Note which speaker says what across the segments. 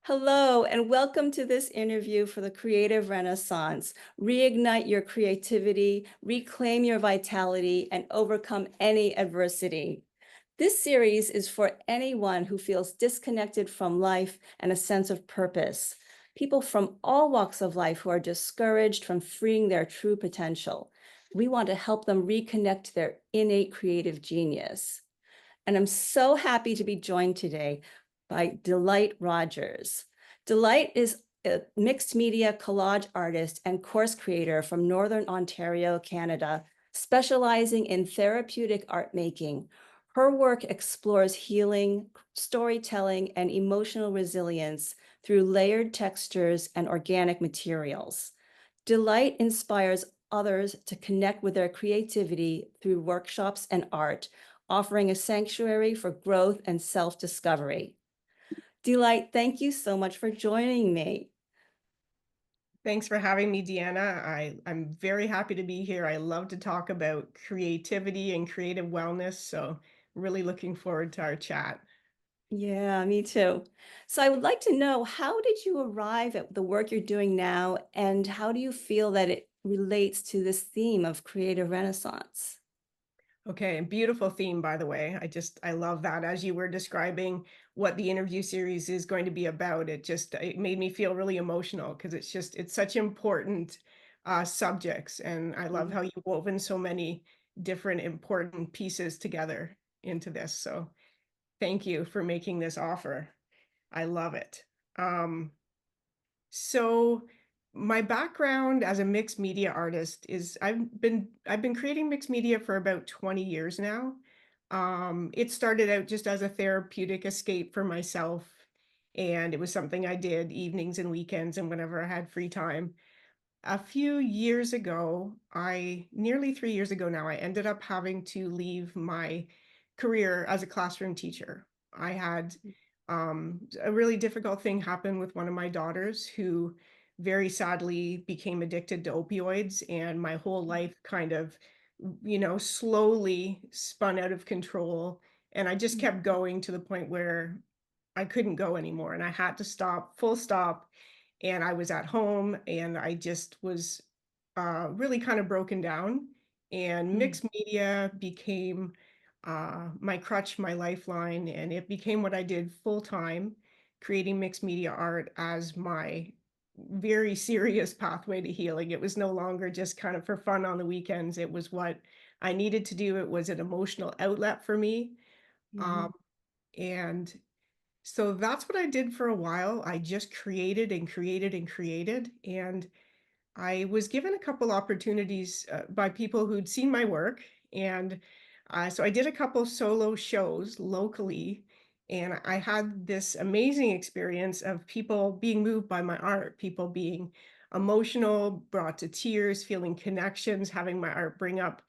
Speaker 1: Hello, and welcome to this interview for the Creative Renaissance. Reignite your creativity, reclaim your vitality, and overcome any adversity. This series is for anyone who feels disconnected from life and a sense of purpose. People from all walks of life who are discouraged from freeing their true potential. We want to help them reconnect their innate creative genius. And I'm so happy to be joined today by Delight Rogers. Delight is a mixed media collage artist and course creator from Northern Ontario, Canada, specializing in therapeutic art making. Her work explores healing, storytelling, and emotional resilience through layered textures and organic materials. Delight inspires others to connect with their creativity through workshops and art, offering a sanctuary for growth and self-discovery. Delight, thank you so much for joining me.
Speaker 2: Thanks for having me, Deanna. I'm very happy to be here. I love to talk about creativity and creative wellness, so really looking forward to our chat.
Speaker 1: Yeah, me too. So I would like to know, how did you arrive at the work you're doing now, and how do you feel that it relates to this theme of creative renaissance?
Speaker 2: Okay, and beautiful theme, by the way. I love that. As you were describing what the interview series is going to be about, it made me feel really emotional because it's such important subjects, and I love
Speaker 1: Mhm.
Speaker 2: how you've woven so many different important pieces together into this. So thank you for making this offer. I love it. Um, so my background as a mixed media artist is I've been creating mixed media for about 20 years now. It started out just as a therapeutic escape for myself, and it was something I did evenings and weekends and whenever I had free time. A few years ago, I nearly 3 years ago now, I ended up having to leave my career as a classroom teacher. I had a really difficult thing happen with one of my daughters who very sadly became addicted to opioids, and my whole life kind of, slowly spun out of control. And I just kept going to the point where I couldn't go anymore and I had to stop, full stop, and I was at home and I just was really kind of broken down. And
Speaker 1: Mm.
Speaker 2: mixed media became my crutch, my lifeline, and it became what I did full time, creating mixed media art as my very serious pathway to healing. It was no longer just kind of for fun on the weekends. It was what I needed to do. It was an emotional outlet for me. Um,
Speaker 1: Mhm.
Speaker 2: and so that's what I did for a while. I just created and created and created. And I was given a couple opportunities by people who'd seen my work. And so I did a couple solo shows locally. And I had this amazing experience of people being moved by my art, people being emotional, brought to tears, feeling connections, having my art bring up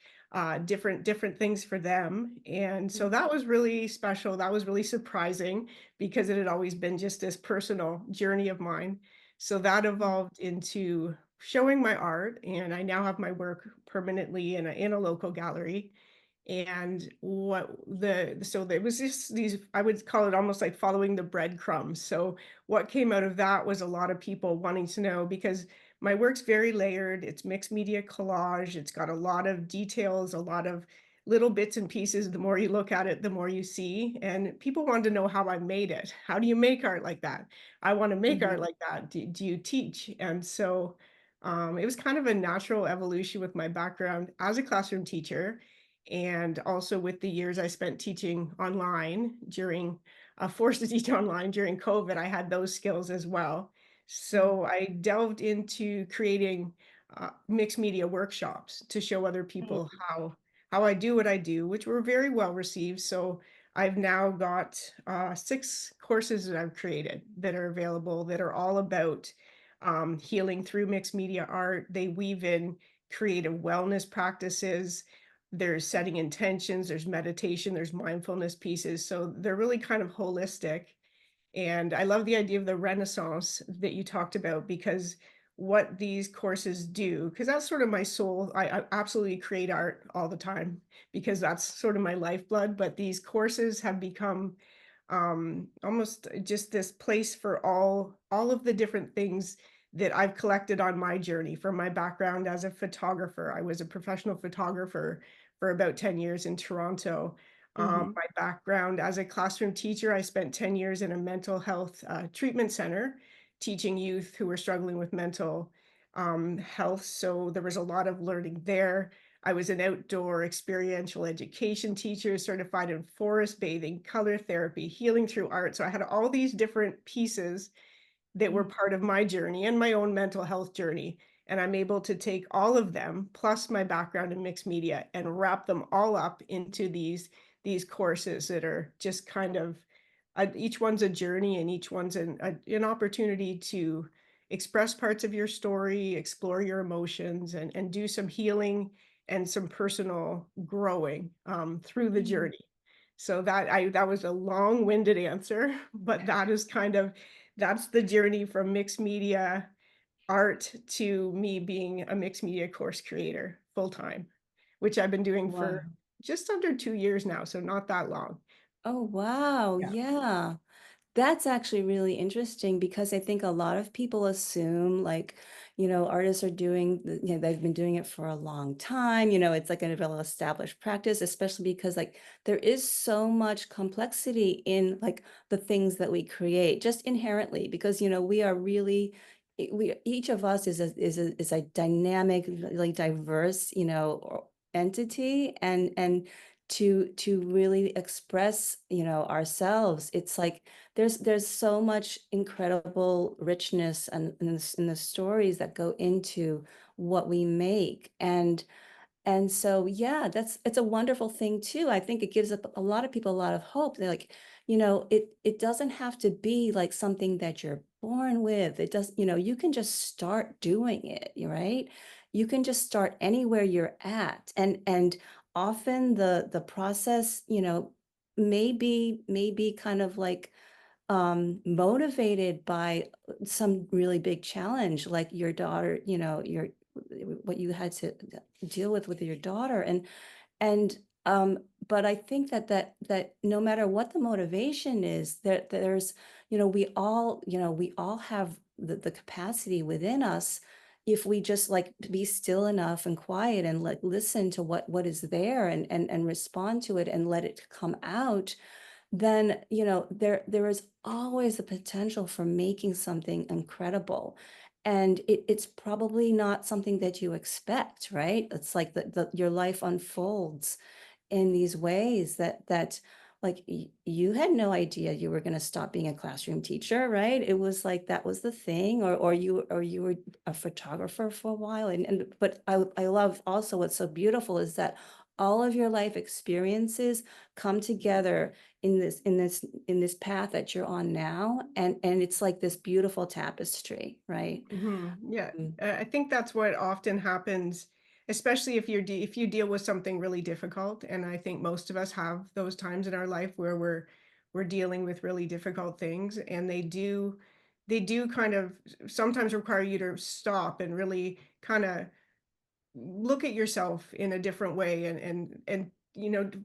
Speaker 2: different things for them. And so
Speaker 1: Mhm.
Speaker 2: that was really special. That was really surprising because it had always been just this personal journey of mine. So that evolved into showing my art, and I now have my work permanently in a local gallery. And what the so there was this these I would call it almost like following the breadcrumbs. So what came out of that was a lot of people wanting to know, because my work's very layered. It's mixed media collage. It's got a lot of details, a lot of little bits and pieces. The more you look at it, the more you see. And people wanted to know how I made it. How do you make art like that? I want to make art
Speaker 1: Mhm.
Speaker 2: like that. Do you teach? And so it was kind of a natural evolution with my background as a classroom teacher, and also with the years I spent teaching online during forced to teach online during COVID. I had those skills as well.
Speaker 1: Mhm.
Speaker 2: So I delved into creating mixed media workshops to show other people how I do what I do, which were very well received. So I've now got 6 courses that I've created that are available that are all about healing through mixed media art. They weave in creative wellness practices. There's setting intentions, there's meditation, there's mindfulness pieces. So they're really kind of holistic. And I love the idea of the renaissance that you talked about, because what these courses do, because that's sort of my soul. I absolutely create art all the time because that's sort of my lifeblood. But these courses have become almost just this place for all of the different things that I've collected on my journey from my background as a photographer. I was a professional photographer for about 10 years in Toronto.
Speaker 1: Mhm.
Speaker 2: My background as a classroom teacher, I spent 10 years in a mental health treatment center teaching youth who were struggling with mental health. So there was a lot of learning there. I was an outdoor experiential education teacher, certified in forest bathing, color therapy, healing through art. So I had all these different pieces that were
Speaker 1: Mm.
Speaker 2: part of my journey and my own mental health journey. And I'm able to take all of them, plus my background in mixed media, and wrap them all up into these courses that are just kind of each one's a journey, and each one's an opportunity to express parts of your story, explore your emotions, and do some healing and some personal growing through the
Speaker 1: Mm.
Speaker 2: journey. So that was a long-winded answer, but that is kind of that's the journey from mixed media art to me being a mixed media course creator full time, which I've been doing for
Speaker 1: Wow.
Speaker 2: just under 2 years now, so not that long.
Speaker 1: Oh, wow.
Speaker 2: Yeah.
Speaker 1: Yeah. That's actually really interesting because I think a lot of people assume like, artists are doing, they've been doing it for a long time, it's like a well established practice, especially because like there is so much complexity in like the things that we create just inherently because, we are really, each of us is a dynamic, like diverse, entity and to really express, ourselves, it's like there's so much incredible richness and in the stories that go into what we make. And so, yeah, it's a wonderful thing too. I think it gives a lot of people a lot of hope. They're like, it doesn't have to be like something that you're born with. It does, you can just start doing it, right? You can just start anywhere you're at. And often the process, may be kind of like motivated by some really big challenge like your daughter, your what you had to deal with your daughter. And but I think that no matter what the motivation is, there's, we all have the capacity within us if we just like be still enough and quiet and like listen to what is there and respond to it and let it come out, then there is always the potential for making something incredible. And it's probably not something that you expect, right? It's like your life unfolds in these ways that like you had no idea you were going to stop being a classroom teacher, right? It was like that was the thing, or you were a photographer for a while. And but I love also what's so beautiful is that all of your life experiences come together in this path that you're on now, and it's like this beautiful tapestry, right?
Speaker 2: Yeah,
Speaker 1: Mm.
Speaker 2: I think that's what often happens, especially if you deal with something really difficult, and I think most of us have those times in our life where we're dealing with really difficult things, and they do kind of sometimes require you to stop and really kind of look at yourself in a different way and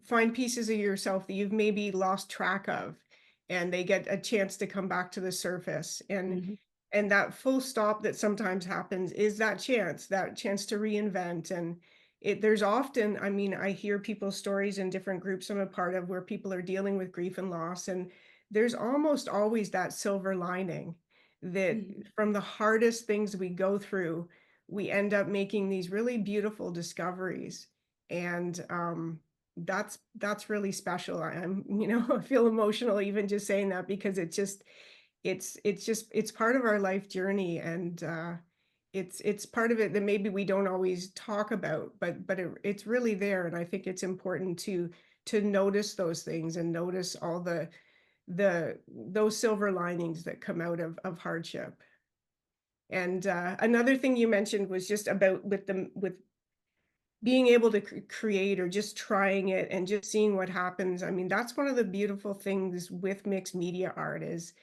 Speaker 2: find pieces of yourself that you've maybe lost track of, and they get a chance to come back to the surface.
Speaker 1: Mhm.
Speaker 2: And that full stop that sometimes happens is that chance to reinvent. And there's often, I mean, I hear people's stories in different groups I'm a part of where people are dealing with grief and loss, and there's almost always that silver lining that
Speaker 1: Mhm.
Speaker 2: from the hardest things we go through, we end up making these really beautiful discoveries. And that's really special. I'm I feel emotional even just saying that, because it's part of our life journey. And it's part of it that maybe we don't always talk about, but it's really there. And I think it's important to notice those things and notice all the those silver linings that come out of hardship. And another thing you mentioned was just about with being able to create, or just trying it and just seeing what happens. I mean, that's one of the beautiful things with mixed media art is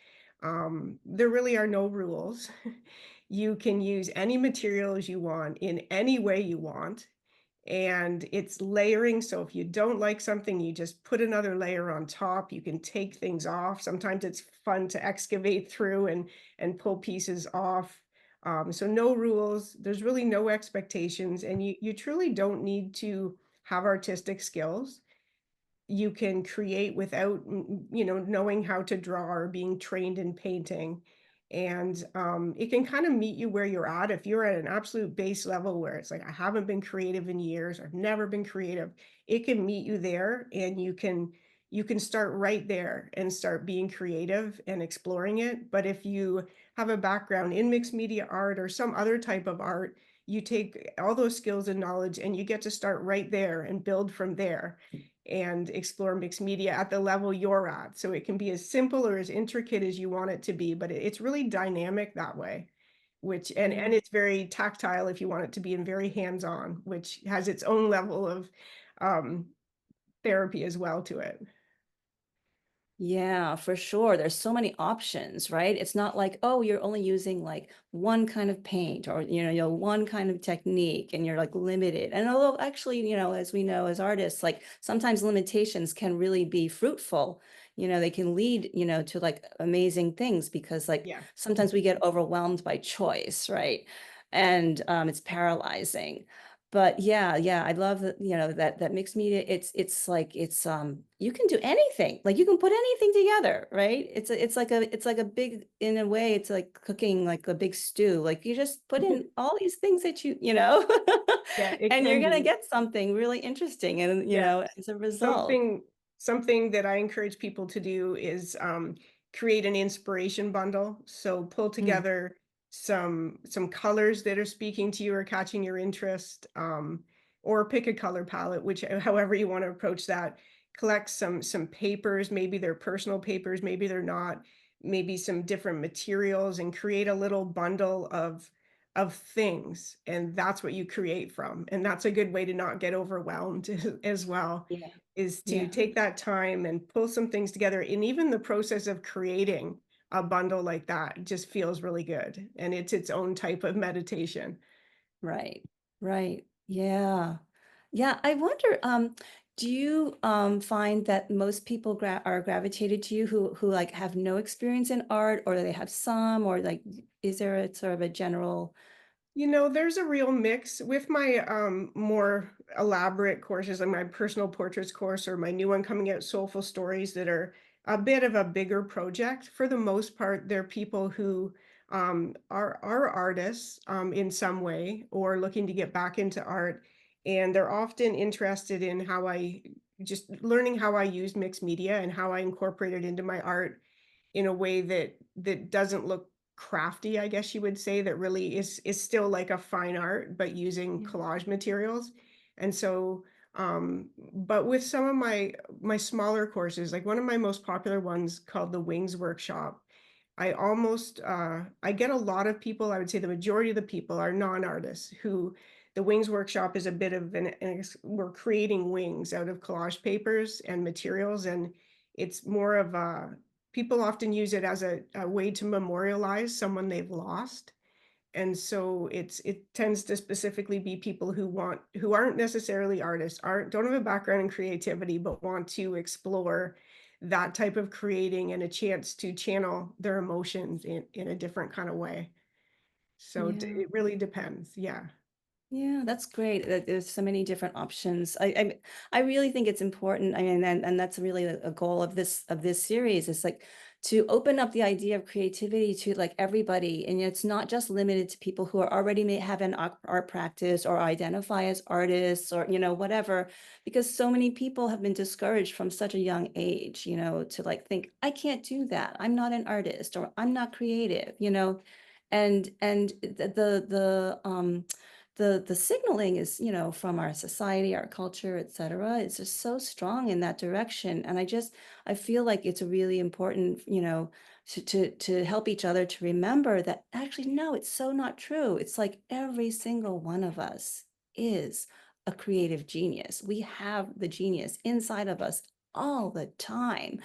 Speaker 2: there really are no rules. You can use any materials you want in any way you want. and it's layering. So if you don't like something, you just put another layer on top. You can take things off. Sometimes it's fun to excavate through and pull pieces off. So no rules. There's really no expectations, and you truly don't need to have artistic skills. You can create without knowing how to draw or being trained in painting. And it can kind of meet you where you're at. If you're at an absolute base level where it's like, I haven't been creative in years, I've never been creative, it can meet you there, and you can start right there and start being creative and exploring it. But if you have a background in mixed media art or some other type of art, you take all those skills and knowledge and you get to start right there and build from there and explore mixed media at the level you're at. So it can be as simple or as intricate as you want it to be, but it's really dynamic that way, which and
Speaker 1: Yeah.
Speaker 2: it's very tactile if you want it to be, and very hands-on, which has its own level of um therapy as well to it.
Speaker 1: Yeah, for sure. There's so many options, right? It's not like, oh, you're only using like one kind of paint or, one kind of technique and you're like limited. And although actually, as we know as artists, like sometimes limitations can really be fruitful. They can lead, to like amazing things because like
Speaker 2: Yeah.
Speaker 1: sometimes we get overwhelmed by choice, right? And it's paralyzing. But yeah, I love that, that mixed media, it's like you can do anything. Like you can put anything together, right? It's like a big, in a way, it's like cooking like a big stew. Like you just put in all these things that
Speaker 2: Yeah, it
Speaker 1: and you're
Speaker 2: can
Speaker 1: gonna
Speaker 2: be.
Speaker 1: get something really interesting and
Speaker 2: Yeah.
Speaker 1: as a result.
Speaker 2: Something that I encourage people to do is create an inspiration bundle. So pull
Speaker 1: Mm,
Speaker 2: together some colors that are speaking to you or catching your interest, or pick a color palette, which however you want to approach that. Collect some papers, maybe they're personal papers, maybe they're not. Maybe some different materials, and create a little bundle of things, and that's what you create from. And that's a good way to not get overwhelmed as well,
Speaker 1: yeah,
Speaker 2: is to
Speaker 1: yeah.
Speaker 2: take that time and pull some things together. And even the process of creating a bundle like that just feels really good, and it's its own type of meditation.
Speaker 1: Right, right. Yeah. Yeah, I wonder, do you find that most people are gravitated to you who like have no experience in art, or they have some, or like is there a sort of a general?
Speaker 2: There's a real mix with my more elaborate courses, like my personal portraits course or my new one coming out, Soulful Stories, that are a bit of a bigger project. For the most part, they're people who are artists in some way, or looking to get back into art. And they're often interested in how I just learning how I use mixed media and how I incorporate it into my art in a way that doesn't look crafty, I guess you would say, that really is still like a fine art, but using
Speaker 1: Yeah.
Speaker 2: collage materials. And so, but with some of my smaller courses, like one of my most popular ones called the Wings Workshop, I get a lot of people, I would say the majority of the people are non-artists, who the Wings Workshop is a bit of we're creating wings out of collage papers and materials. And it's more of a people often use it as a way to memorialize someone they've lost. And so it tends to specifically be people who aren't necessarily artists, don't have a background in creativity, but want to explore that type of creating and a chance to channel their emotions in a different kind of way. So
Speaker 1: Yeah.
Speaker 2: it really depends. Yeah.
Speaker 1: Yeah, that's great that there's so many different options. I really think it's important. I mean, and that's really a goal of this series is like to open up the idea of creativity to like everybody. And it's not just limited to people who are already may have an art practice or identify as artists or whatever, because so many people have been discouraged from such a young age, to like think, I can't do that. I'm not an artist or I'm not creative, and the signaling is, from our society, our culture, et cetera. It's just so strong in that direction. And I feel like it's really important, to help each other to remember that actually, no, it's so not true. It's like every single one of us is a creative genius. We have the genius inside of us all the time,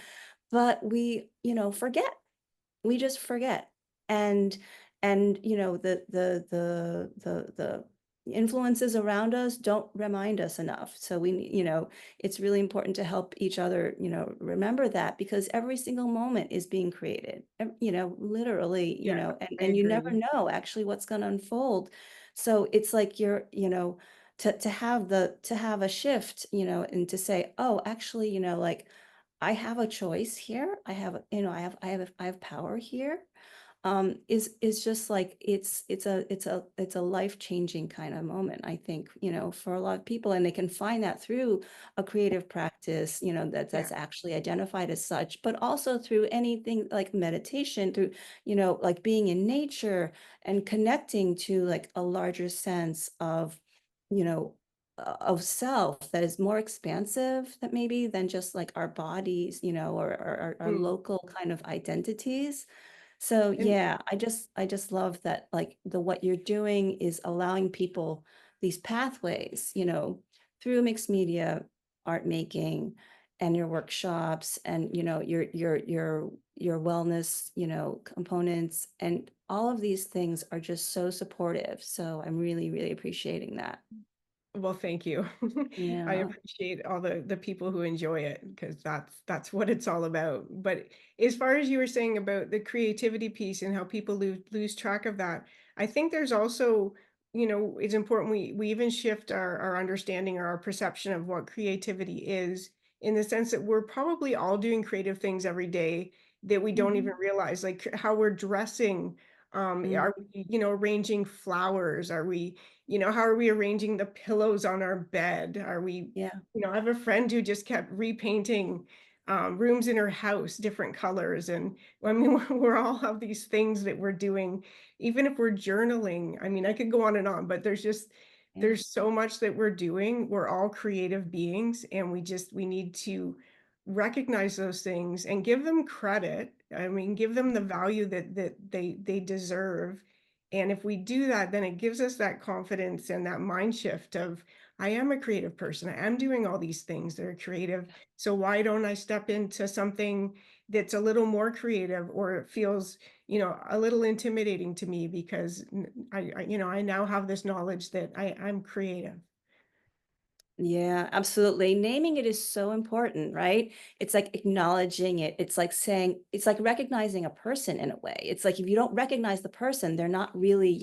Speaker 1: but we, forget. We just forget. And the influences around us don't remind us enough. So it's really important to help each other, remember that because every single moment is being created, literally,
Speaker 2: Yeah, I
Speaker 1: and you never
Speaker 2: agree.
Speaker 1: know actually what's going to unfold. So it's like to have a shift, and to say, oh, actually, like I have a choice here. I have power here, is just like it's a life-changing kind of moment, I think, for a lot of people, and they can find that through a creative practice,
Speaker 2: Yeah.
Speaker 1: that's actually identified as such, but also through anything like meditation, through, like being in nature and connecting to like a larger sense of, you know, of self that is more expansive that maybe than just like our bodies, or our
Speaker 2: Mm.
Speaker 1: local kind of identities. So
Speaker 2: And
Speaker 1: yeah, I just love that like the what you're doing is allowing people these pathways, through mixed media art making and your workshops and your wellness, components, and all of these things are just so supportive. So I'm really, really appreciating that.
Speaker 2: well, thank you. I
Speaker 1: Yeah.
Speaker 2: appreciate all the people who enjoy it because that's what it's all about. But as far as you were saying about the creativity piece and how people lose track of that, I think there's also, it's important we even shift our understanding or our perception of what creativity is in the sense that we're probably all doing creative things every day that we don't even
Speaker 1: Mhm.
Speaker 2: realize, like how we're dressing.
Speaker 1: Mm.
Speaker 2: Are we, arranging flowers? Are we, how are we arranging the pillows on our bed? Are we,
Speaker 1: Yeah.
Speaker 2: I have a friend who just kept repainting rooms in her house different colors. And I mean, we're all have these things that we're doing, even if we're journaling. I mean, I could go on and on, but
Speaker 1: Yeah.
Speaker 2: there's so much that we're doing. We're all creative beings, and we need to recognize those things and give them credit. I mean, give them the value that they deserve, and if we do that, then it gives us that confidence and that mind shift of, I am a creative person. I am doing all these things that are creative. So why don't I step into something that's a little more creative or it feels, a little intimidating to me because I now have this knowledge that I'm creative.
Speaker 1: Yeah, absolutely. Naming it is so important, right? It's like acknowledging it. It's like recognizing a person in a way. It's like if you don't recognize the person, they're not really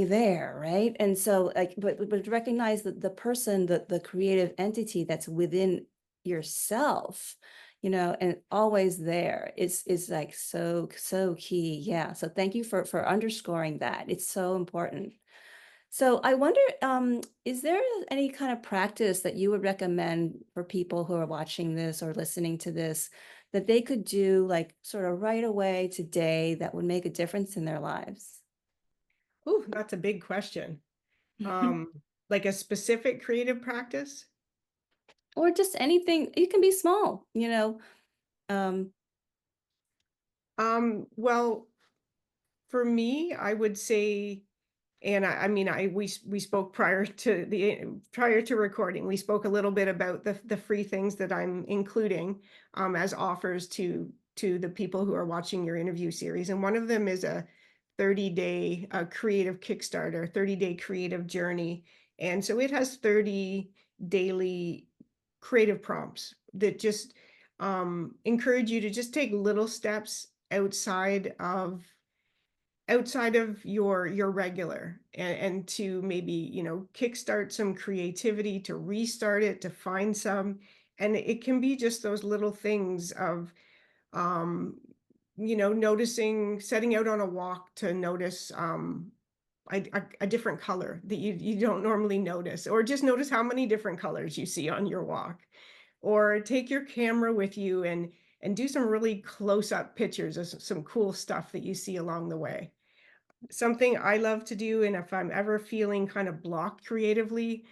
Speaker 1: there, right? And so like, but recognize that the person, the creative entity that's within yourself, and always there is like so key. Yeah. So thank you for underscoring that. It's so important. So I wonder, is there any kind of practice that you would recommend for people who are watching this or listening to this that they could do like sort of right away today that would make a difference in their lives?
Speaker 2: Ooh, that's a big question. Um, like a specific creative practice?
Speaker 1: Or just anything, it can be small, um,
Speaker 2: Well, for me, I would say, and I mean, we spoke prior to recording. We spoke a little bit about the free things that I'm including as offers to the people who are watching your interview series, and one of them is a 30-day creative Kickstarter, 30-day creative journey, and so it has 30 daily creative prompts that just encourage you to just take little steps outside of your regular, and to maybe, kickstart some creativity, to restart it, to find some, and it can be just those little things of um noticing, setting out on a walk to notice a different color that you don't normally notice, or just notice how many different colors you see on your walk, or take your camera with you and do some really close up pictures of some cool stuff that you see along the way. Something I love to do, and if I'm ever feeling kind of blocked creatively,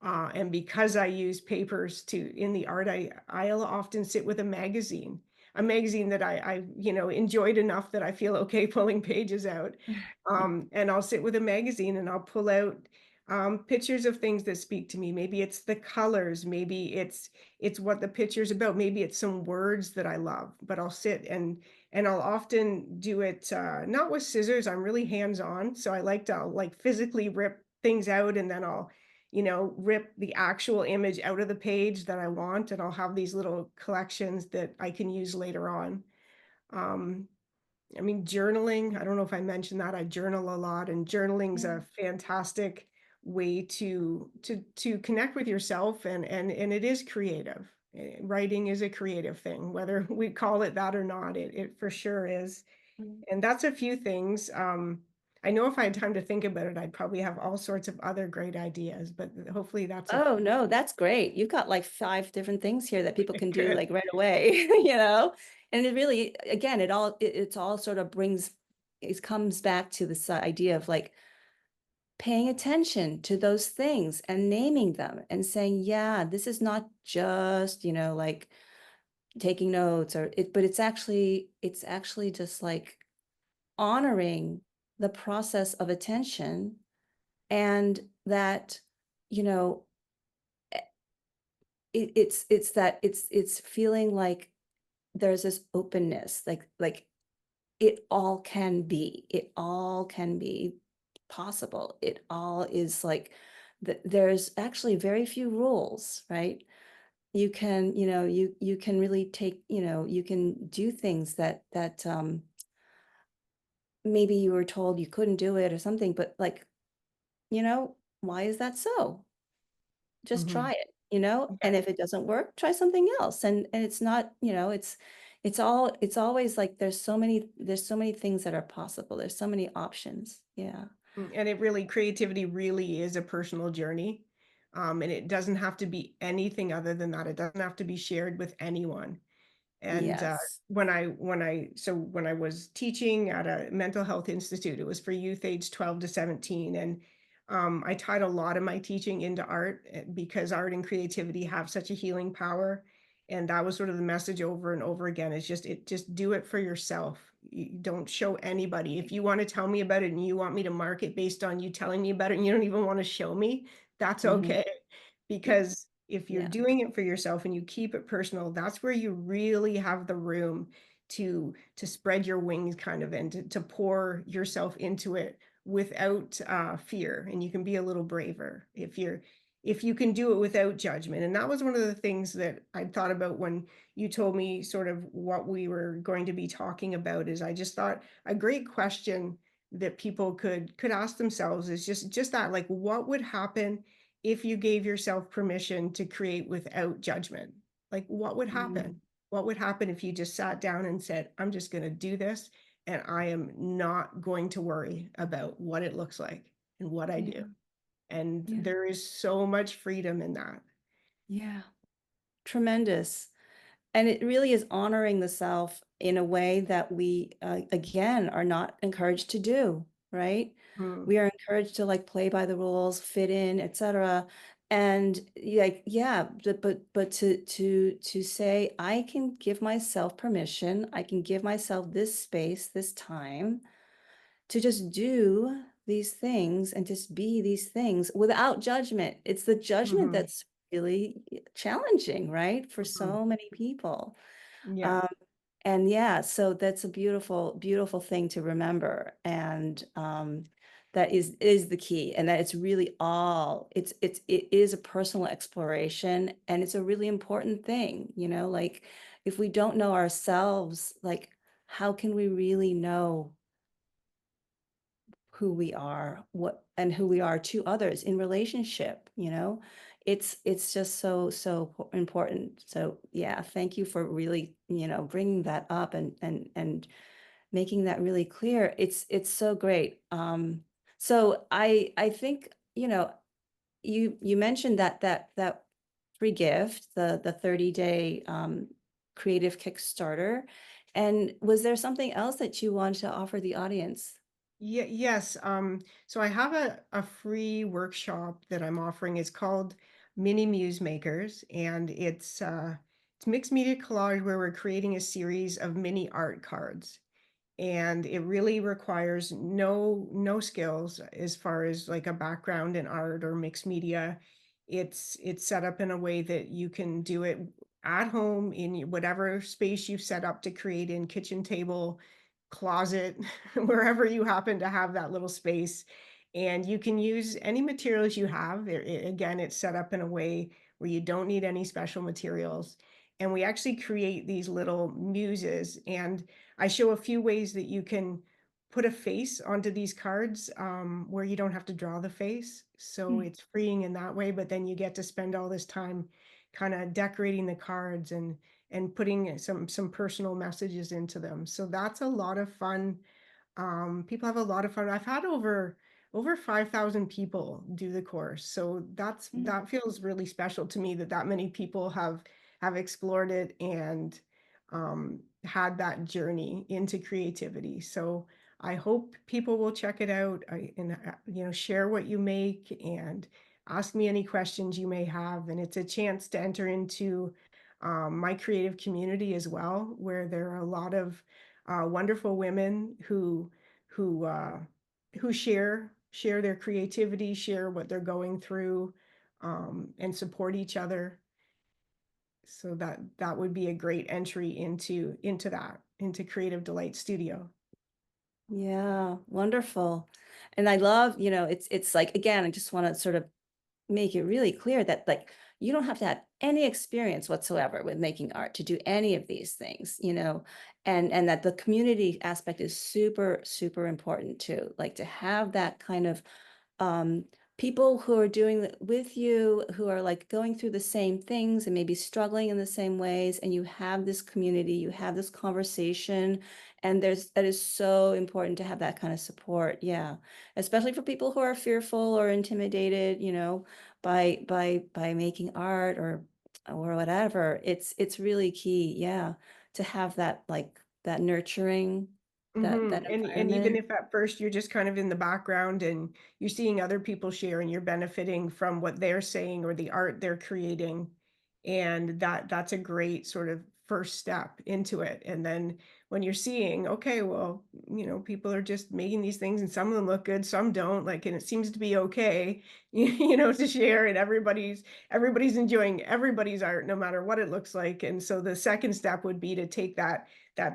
Speaker 2: and because I use papers to in the art, I'll often sit with a magazine that I enjoyed enough that I feel okay pulling pages out, and I'll sit with a magazine and I'll pull out pictures of things that speak to me. Maybe it's the colors, maybe it's what the picture's about, maybe it's some words that I love, but I'll sit and I'll often do it, not with scissors. I'm really hands-on, so I like to, like, physically rip things out and then I'll, rip the actual image out of the page that I want, and I'll have these little collections that I can use later on. Um, I mean, journaling, I don't know if I mentioned that. I journal a lot, and journaling's
Speaker 1: Yeah.
Speaker 2: a fantastic way to connect with yourself, and it is creative. Writing is a creative thing, whether we call it that or not. It for sure is.
Speaker 1: Mm.
Speaker 2: And that's a few things. I know if I had time to think about it, I'd probably have all sorts of other great ideas, but hopefully that's a
Speaker 1: Oh, no, that's great. You've got like 5 different things here that people can do
Speaker 2: good.
Speaker 1: like right away, you know? And it really, again, it's all sort of it comes back to this idea of like paying attention to those things and naming them and saying, yeah, this is not just, like taking notes but it's actually just like honoring the process of attention, and that, you know, it's feeling like there's this openness, like it all can be possible. It all is like there's actually very few rules, right? You can really take, you can do things that maybe you were told you couldn't do it or something, but like, why is that so? Just
Speaker 2: Mhm.
Speaker 1: try it,
Speaker 2: Yeah.
Speaker 1: and if it doesn't work, try something else. And it's not, it's always like there's so many things that are possible. There's so many options. Yeah.
Speaker 2: And it really creativity really is a personal journey. And it doesn't have to be anything other than that. It doesn't have to be shared with anyone. And,
Speaker 1: Yes.
Speaker 2: when I was teaching at a mental health institute, it was for youth age 12 to 17, and, I tied a lot of my teaching into art, because art and creativity have such a healing power, and that was sort of the message over and over again, is just do it for yourself. You don't show anybody. If you wanna tell me about it and you want me to mark it based on you telling me about it and you don't even wanna show me, that's
Speaker 1: Hmm.
Speaker 2: okay. Because if you're
Speaker 1: Yeah.
Speaker 2: doing it for yourself and you keep it personal, that's where you really have the room to spread your wings kind of, and to pour yourself into it without fear, and you can be a little braver if you can do it without judgment. And that was one of the things that I thought about when you told me sort of what we were going to be talking about. Is I just thought a great question that people could ask themselves is just that, like, what would happen if you gave yourself permission to create without judgment? Like, what would happen?
Speaker 1: Mm.
Speaker 2: What would happen if you just sat down and said, I'm just going to do this, and I am not going to worry about what it looks like and what I do?
Speaker 1: Yeah.
Speaker 2: And
Speaker 1: Yeah.
Speaker 2: there is so much freedom in that.
Speaker 1: Yeah. Tremendous. And it really is honoring the self in a way that we, again, are not encouraged to do, right?
Speaker 2: Mm,
Speaker 1: We are encouraged to like play by the rules, fit in, etc. And like, yeah, but to say, I can give myself permission, I can give myself this space, this time to just do these things and just be these things without judgment. It's the judgment
Speaker 2: mhm,
Speaker 1: that's really challenging, right? For
Speaker 2: mhm.
Speaker 1: so many people.
Speaker 2: Yeah.
Speaker 1: Um, and yeah, so that's a beautiful, beautiful thing to remember. And that is the key. And that it's really it is a personal exploration, and it's a really important thing, like if we don't know ourselves, like how can we really know who we are, what and who we are to others in relationship, it's just important. So yeah, thank you for really, bringing that up and making that really clear. It's so great. So I think, you mentioned that free gift, the 30-day creative Kickstarter, and was there something else that you wanted to offer the audience?
Speaker 2: Yes. So I have a free workshop that I'm offering. It's called Mini Muse Makers, and it's mixed media collage where we're creating a series of mini art cards. And it really requires no skills as far as like a background in art or mixed media. It's set up in a way that you can do it at home in whatever space you've set up to create in, kitchen table, closet, wherever you happen to have that little space. And you can use any materials you have. Again, it's set up in a way where you don't need any special materials. And we actually create these little muses. And I show a few ways that you can put a face onto these cards where you don't have to draw the face. So
Speaker 1: Mm.
Speaker 2: it's freeing in that way. But then you get to spend all this time kind of decorating the cards and putting some personal messages into them. So that's a lot of fun. People have a lot of fun. I've had over 5,000 people do the course. So
Speaker 1: Mm.
Speaker 2: that feels really special to me that that many people have explored it and had that journey into creativity. So I hope people will check it out share what you make and ask me any questions you may have. And it's a chance to enter into my creative community as well, where there are a lot of wonderful women who uh, who share their creativity, share what they're going through, and support each other. So that would be a great entry into Creative Delight Studio.
Speaker 1: Yeah, wonderful. And I love, it's like, again, I just want to sort of make it really clear that like you don't have to have any experience whatsoever with making art to do any of these things, and that the community aspect is super, super important too. Like to have that kind of um, people who are doing it with you, who are like going through the same things and maybe struggling in the same ways, and you have this community, you have this conversation, and that is so important to have that kind of support. Yeah, especially for people who are fearful or intimidated, by making art or whatever. It's really key. Yeah, to have that like that nurturing that
Speaker 2: And even
Speaker 1: environment.
Speaker 2: if at first you're just kind of in the background and you're seeing other people share and you're benefiting from what they're saying or the art they're creating, and that's a great sort of first step into it. And then when you're seeing, okay, well, people are just making these things and some of them look good, some don't, like, and it seems to be okay, to share, and everybody's enjoying everybody's art no matter what it looks like. And so the second step would be to take that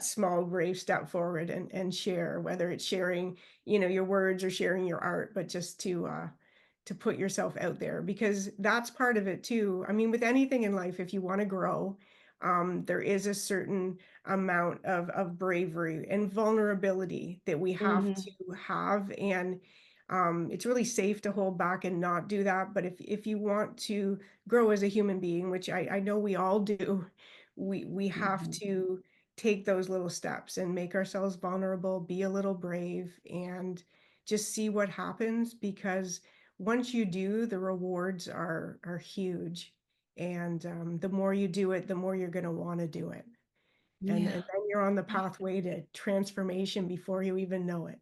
Speaker 2: small brave step forward and share, whether it's sharing your words or sharing your art, but just to put yourself out there, because that's part of it too. I mean, with anything in life, if you want to grow, there is a certain amount of bravery and vulnerability that we have
Speaker 1: Mhm.
Speaker 2: to have. And it's really safe to hold back and not do that. But if you want to grow as a human being, which I know we all do, we have
Speaker 1: Mhm.
Speaker 2: to take those little steps and make ourselves vulnerable, be a little brave, and just see what happens, because once you do, the rewards are huge. And the more you do it, the more you're going to want to do it. And
Speaker 1: Yeah.
Speaker 2: then you're on the pathway to transformation before you even know it.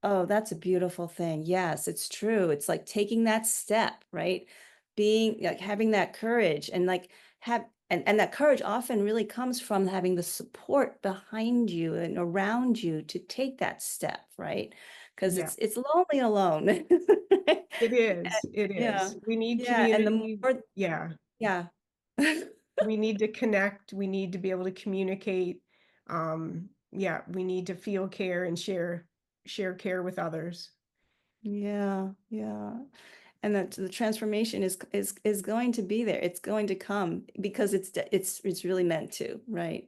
Speaker 1: Oh, that's a beautiful thing. Yes, it's true. It's like taking that step, right? Being like having that courage and like have and that courage often really comes from having the support behind you and around you to take that step, right? Because
Speaker 2: Yeah,
Speaker 1: it's lonely alone.
Speaker 2: it is. It
Speaker 1: Yeah.
Speaker 2: is. We need
Speaker 1: Yeah. And the
Speaker 2: community.
Speaker 1: more,
Speaker 2: Yeah.
Speaker 1: yeah.
Speaker 2: We need to connect. We need to be able to communicate. Yeah, we need to feel care and share care with others.
Speaker 1: Yeah, yeah. And that the transformation is going to be there. It's going to come because it's really meant to, right?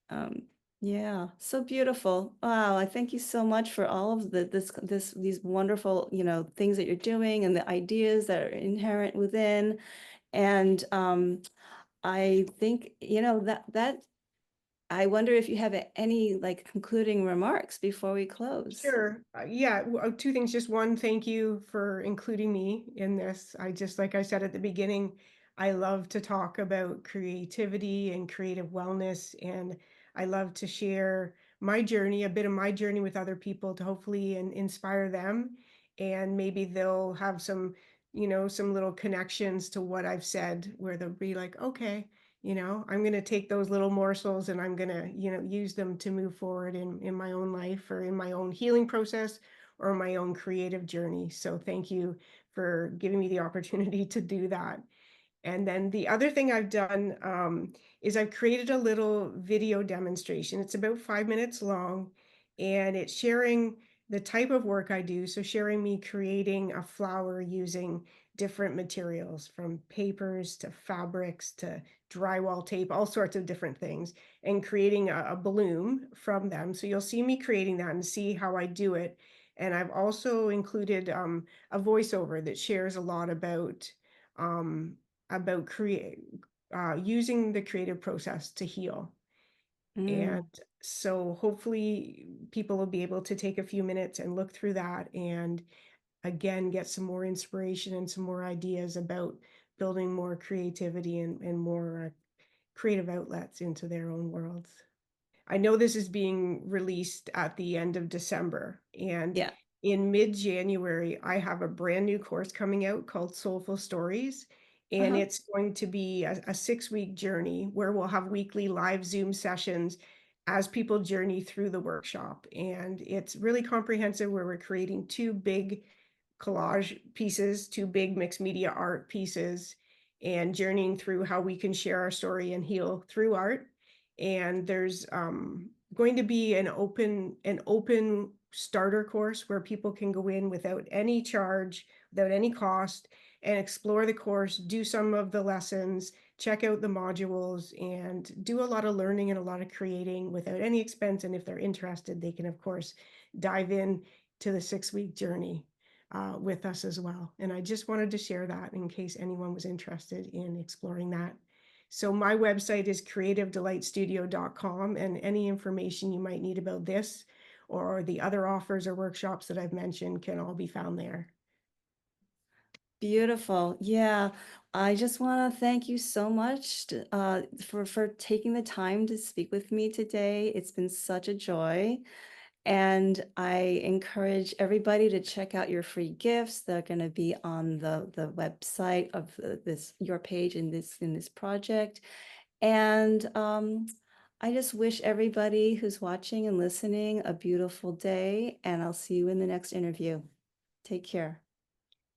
Speaker 1: Um, yeah, so beautiful. Wow, I thank you so much for all of these wonderful, things that you're doing and the ideas that are inherent within. And I think, that I wonder if you have any like concluding remarks before we close.
Speaker 2: Sure. Yeah. Two things. Just one, thank you for including me in this. Like I said at the beginning, I love to talk about creativity and creative wellness. And I love to share my journey, a bit of my journey with other people to hopefully inspire them. And maybe they'll have some little connections to what I've said where they'll be like, okay, I'm going to take those little morsels and I'm going to use them to move forward in my own life or in my own healing process or my own creative journey. So thank you for giving me the opportunity to do that. And then the other thing I've done is I've created a little video demonstration. It's about 5 minutes long, and it's sharing the type of work I do. So sharing me creating a flower using different materials from papers to fabrics to drywall tape, all sorts of different things, and creating a bloom from them. So you'll see me creating that and see how I do it. And I've also included a voiceover that shares a lot um, about using the creative process to heal.
Speaker 1: Mm.
Speaker 2: And so hopefully people will be able to take a few minutes and look through that and again get some more inspiration and some more ideas about building more creativity and more creative outlets into their own worlds. I know this is being released at the end of December, and
Speaker 1: Yeah.
Speaker 2: in mid-January, I have a brand new course coming out called Soulful Stories, and
Speaker 1: Uh-huh.
Speaker 2: it's going to be a 6-week journey where we'll have weekly live Zoom sessions as people journey through the workshop. And it's really comprehensive where we're creating 2 big collage pieces, 2 big mixed media art pieces, and journeying through how we can share our story and heal through art. And there's going to be an open starter course where people can go in without any charge, without any cost, and explore the course, do some of the lessons, check out the modules, and do a lot of learning and a lot of creating without any expense. And if they're interested, they can, of course, dive in to the 6-week journey with us as well. And I just wanted to share that in case anyone was interested in exploring that. So my website is creativedelightstudio.com, and any information you might need about this or the other offers or workshops that I've mentioned can all be found there.
Speaker 1: Beautiful. Yeah. I just want to thank you so much for taking the time to speak with me today. It's been such a joy. And I encourage everybody to check out your free gifts. They're going to be on the website of this your page in this project. And I just wish everybody who's watching and listening a beautiful day. And I'll see you in the next interview. Take care.